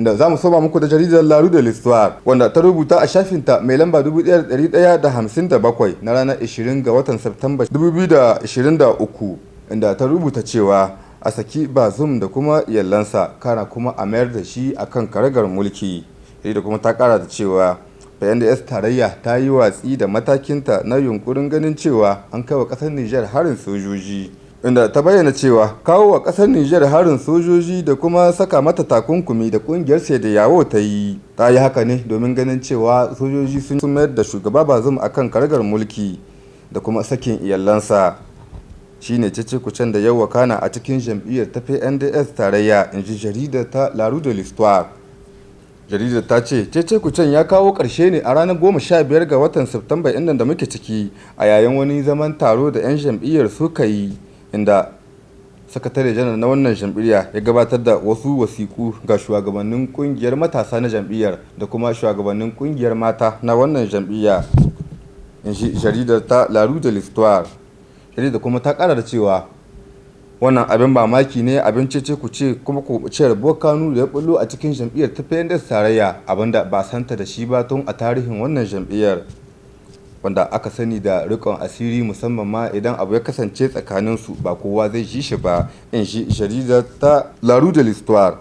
inda za mu soma muku da jaridar La Rue de l'Histoire wanda ta rubuta a shafinta mai lamba 1157 na ranar 20 ga watan Satumba 2023 inda ta rubuta cewa a saki Bazoum da kuma iyalansa kana kuma a mayar da shi akan karagar mulki. Da kuma ta kara da cewa PNDS tarayya ta yi watsi da matakinta na yunkurin ganin cewa an kai wa kasar Nijar harin sojoji, inda ta bayyana cewa kawo wa kasar Nijar harin sojoji da kuma saka mata takunkumi da kungiyar Yawo ta yi haka ne domin ganin cewa sojoji sun mayar da shugaba Bazoum akan karagar mulki da kuma sakin iyalansa. Shine cece-kucen da yau wakana a cikin jam'iyyar ta PNDS tarayya, inji jaridar ta La Rue de l'Histoire. Jaridar ta ce cece-kucen ya kawo ƙarshe ne a ranar 15 ga watan Satumba inda da muke ciki a yayin wani zaman taro da 'yan jam'iyyar suka yi, inda sakatare janar na wannan jam'iyya ya gabatar da wasu wasiƙu ga shugabannin ƙungiyar matasa na jam'iyyar da kuma shugabannin ƙungiyar mata na wannan jam'iyya, inji jaridar ta La Rue de l'Histoire. Jaridar kuma ta ƙara da cewa wannan abin mamaki ne, abin cece-kuce kuma kubuciyar Bokanu da ya bullo a cikin jam'iyyar ta PNDS tarayya, abinda ba santa da shi ba tun a tarihin wannan jam'iyyar, wanda aka sani da rikon asiri musamman ma idan abu ya kasance tsakaninsu ba kowa zai ji shi ba, in shi jaridar ta La Rue de l'Histoire.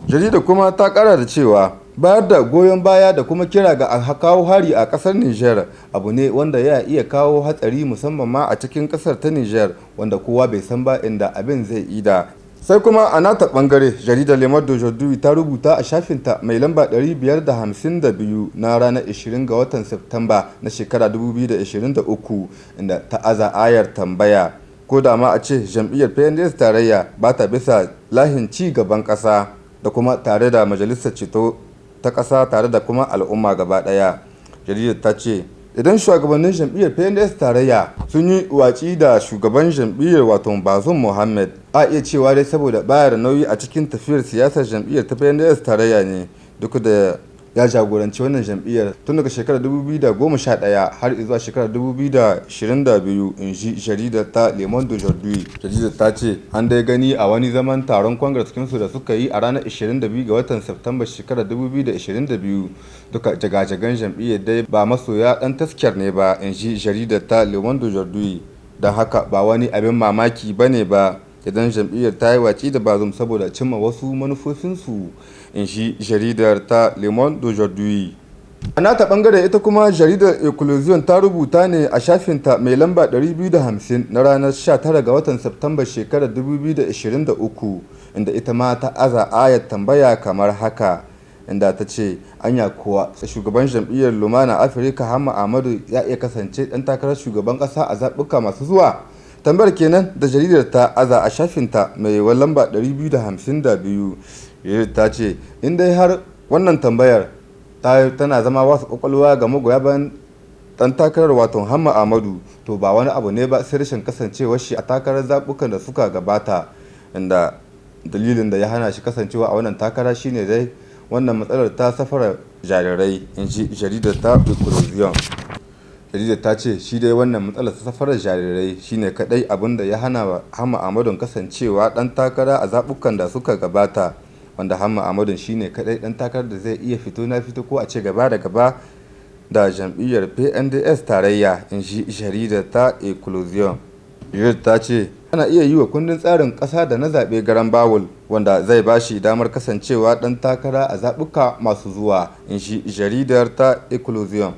Jaridar kuma ta kara da cewa bayar da goyon baya da kuma kira ga a kawo hari a kasar Nijar abu ne wanda ya iya kawo hatsari musamman ma a cikin kasar ta Nijar, wanda kowa bai san ba inda abin zai ida. Sai kuma a nata bangare jaridar Le Monde d'Aujourd'hui ta rubuta a shafinta mai lamba 552 na ranar 20 ga watan Satumba na shekara 2023 inda ta aza ayar tambaya ko da ma a ce jam'iyyar PNDS tarayya ba ta bisa lahin ci gaban kasa da kuma tare da majalisar ceto ta ƙasa tare da kuma al'umma gaba ɗaya. Jaridar ta ce idan shugabannin jam'iyyar PNDS tarayya sun yi watsi da shugaban jam'iyyar wato Bazoum Mohammed, a iya cewa dai saboda baya da nauyi a cikin tafiyar siyasar jam'iyyar ta PNDS tarayya ne, duk da ya jagoranci wannan jam'iyyar tun daga shekarar 2011 har zuwa shekarar 2022, in ji jaridar ta Le Monde d'Aujourd'hui. Jaridar ta ce an dai gani a wani zaman taron congress kinsu da suka yi a ranar 22 ga watan Satumba shekarar 2022 duka jagajagan jam'iyyar dai ba masoya dan taskiyar ne ba, in ji jaridar ta Le Monde d'Aujourd'hui. Don haka ba wani abin mamaki bane ba idan jam'iyyar ta yi watsi da Bazoum saboda cimma wasu manufofinsu, in shi jaridar ta Le Monde d'Aujourd'hui. A nata bangare ita kuma jaridar Eclosion ta rubuta ne a shafinta mai lamba 250 na ranar 19 ga watan Satumba shekarar 2023 inda ita ma ta aza ayar tambaya kamar haka, inda ta ce anya kuwa shugaban jam'iyyar Lumana Afirka Hamma Ahmadu ya iya kasance dan takarar shugaban kasa a zaɓuka masu zuwa. Tambayar kenan da jaridar ta aza a shafinta mai lamba 252. Jaridar ta ce in dai har wannan tambayar tana zama wasu kwakwalwa ga magoya bayan dan takarar wato Hamma Ahmadu, to ba wani abu ne ba sai rashin kasancewar shi a takarar zaɓukan da suka gabata, inda dalilin da ya hana shi kasancewa a wannan takara shine dai wannan matsalar ta safara jarirai, in ji jaridar ta Eclosion. Jaridar ta ce shi dai wannan matsalar ta safarar jarirai shine kadai abin da ya hana Hamma Ahmadu kasancewa dan takara a zabukan da suka gabata, wanda Hamma Ahmadu shine kadai dan takarar da zai iya fito na fito ko a ce gaba da gaba da jam'iyyar PNDS tarayya, in ji jaridar ta Eclosion. Jaridar ta ce ana iya yi wa kundin tsarin ƙasa da na zaɓe garan bawul wanda zai ba shi damar kasancewa ɗan takara a zaɓuka masu zuwa, in shi jaridar ta Eclosion.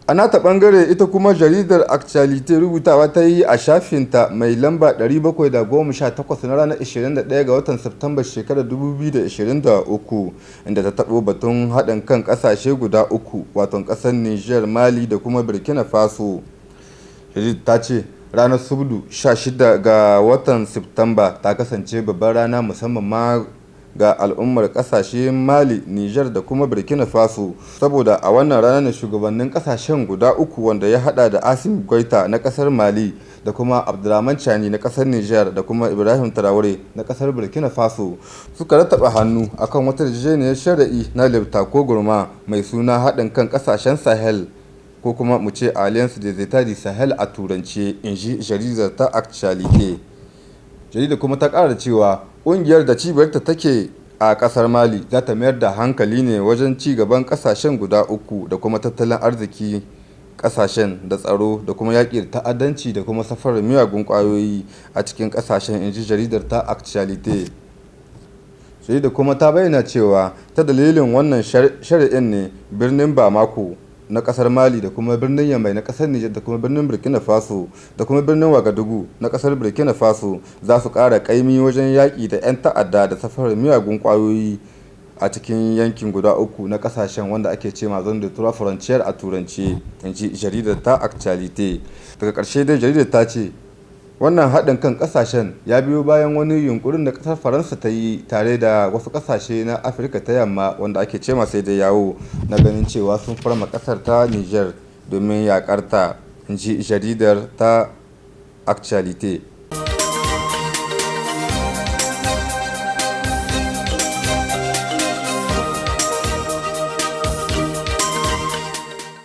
A nata ɓangare ita kuma jaridar Actualité rubutawa ta yi a shafinta mai lamba 718 na ranar 21 ga watan Satumba shekarar 2023 inda ta taɓo batun haɗin kan ƙasashe guda uku wato ƙasar Nijar, Mali da kuma Burkina Faso. Jaridar ta ce ranar Subdu 16 ga watan Satumba ta kasance babbar rana musamman ma ga al'ummar kasashe Mali, Nijar da kuma Burkina Faso, saboda a wannan rana ne shugabannin kasashen guda uku wanda ya hada da Assimi Goïta na kasar Mali da kuma Abdurrahman Chani na kasar Nijar da kuma Ibrahim Traoré na kasar Burkina Faso suka rattaba hannu akan wata yarjejeniyar shari'i na Lipta ko Gurma mai suna haɗin kan kasashen Sahel ko kuma mu ce Alliance des États du Sahel a turance, in ji jaridar ta Actualité. Jaridar kuma ta ƙara cewa ƙungiyar da cibiyarta take a kasar Mali za ta mayar da hankali ne wajen ci gaban kasashen guda uku da kuma tattalin arziki kasashen da tsaro da kuma yaƙi da ta'addanci da kuma safarar miyagun ƙwayoyi a cikin kasashen, inji jaridar ta Actualité. Jaridar kuma ta bayyana cewa ta dalilin wannan shari'in ne birnin Bamako na kasar Mali da kuma birnin Yamai na kasar Nijar da kuma birnin Burkina Faso da kuma birnin Wagadugu na kasar Burkina Faso za su ƙara ƙaimi wajen yaƙi da 'yan ta'adda da safarar miyagun ƙwayoyi a cikin yankin guda uku na kasashen wanda ake ce ma zone de trois frontières a turance, inji jaridar ta Actualité. Daga ƙarshe dai jaridar ta ce wannan haɗin kan ƙasashen ya biyo bayan wani yunkurin da ƙasar Faransa ta yi tare da wasu ƙasashe na Afirka ta yamma wanda ake cema sai da yawo na ganin cewa sun farma ƙasar ta Nijar domin yaƙar ta, inji jaridar ta Actualité.